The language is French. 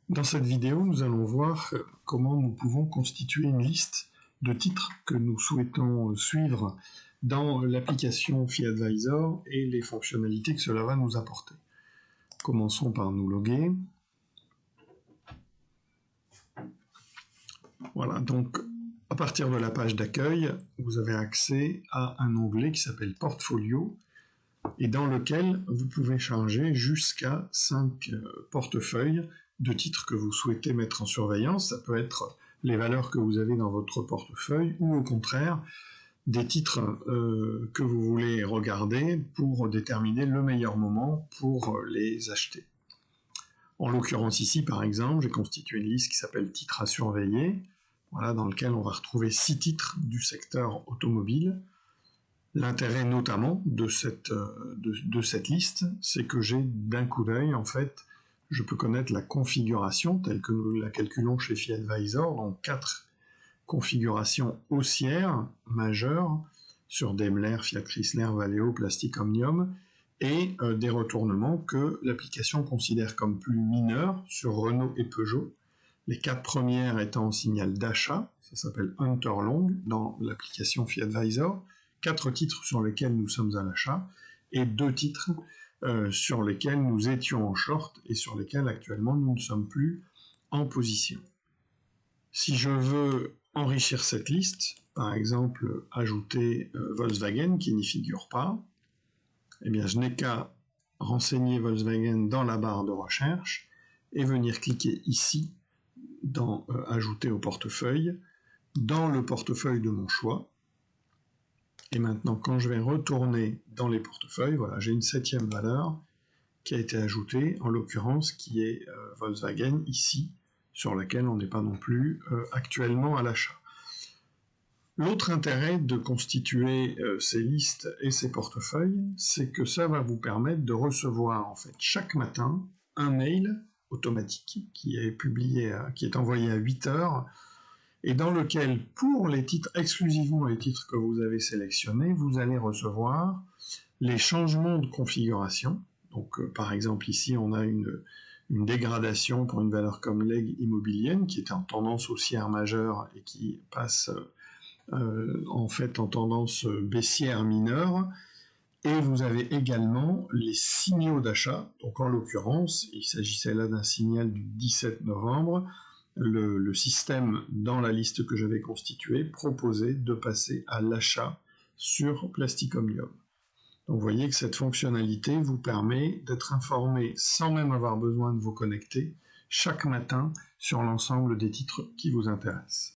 Dans cette vidéo, nous allons voir comment nous pouvons constituer une liste de titres que nous souhaitons suivre dans l'application FeeAdvisor et les fonctionnalités que cela va nous apporter. Commençons par nous loguer. Voilà, donc à partir de la page d'accueil, vous avez accès à un onglet qui s'appelle Portfolio et dans lequel vous pouvez charger jusqu'à 5 portefeuilles de titres que vous souhaitez mettre en surveillance. Ça peut être les valeurs que vous avez dans votre portefeuille ou au contraire des titres que vous voulez regarder pour déterminer le meilleur moment pour les acheter. En l'occurrence ici, par exemple, j'ai constitué une liste qui s'appelle titres à surveiller, voilà, dans lequel on va retrouver 6 titres du secteur automobile. L'intérêt notamment de cette liste, c'est que j'ai d'un coup d'œil, en fait, je peux connaître la configuration telle que nous la calculons chez FeeAdvisor, donc 4 configurations haussières majeures sur Daimler, Fiat Chrysler, Valeo, Plastic Omnium, et des retournements que l'application considère comme plus mineurs sur Renault et Peugeot, les 4 premières étant en signal d'achat, ça s'appelle Hunter Long dans l'application FeeAdvisor, 4 titres sur lesquels nous sommes à l'achat, et 2 titres sur lesquels nous étions en short, et sur lesquels actuellement nous ne sommes plus en position. Si je veux enrichir cette liste, par exemple ajouter Volkswagen qui n'y figure pas, eh bien je n'ai qu'à renseigner Volkswagen dans la barre de recherche, et venir cliquer ici dans Ajouter au portefeuille, dans le portefeuille de mon choix. Et maintenant, quand je vais retourner dans les portefeuilles, voilà, j'ai une 7e valeur qui a été ajoutée, en l'occurrence qui est Volkswagen ici, sur laquelle on n'est pas non plus actuellement à l'achat. L'autre intérêt de constituer ces listes et ces portefeuilles, c'est que ça va vous permettre de recevoir en fait chaque matin un mail automatique qui est publié, qui est envoyé à 8 heures, et dans lequel, pour les titres, exclusivement les titres que vous avez sélectionnés, vous allez recevoir les changements de configuration. Donc, par exemple, ici, on a une dégradation pour une valeur comme l'EG immobilienne, qui est en tendance haussière majeure et qui passe en fait en tendance baissière mineure. Et vous avez également les signaux d'achat. Donc, en l'occurrence, il s'agissait là d'un signal du 17 novembre, le système, dans la liste que j'avais constituée, proposait de passer à l'achat sur Plastic Omnium. Donc vous voyez que cette fonctionnalité vous permet d'être informé, sans même avoir besoin de vous connecter, chaque matin sur l'ensemble des titres qui vous intéressent.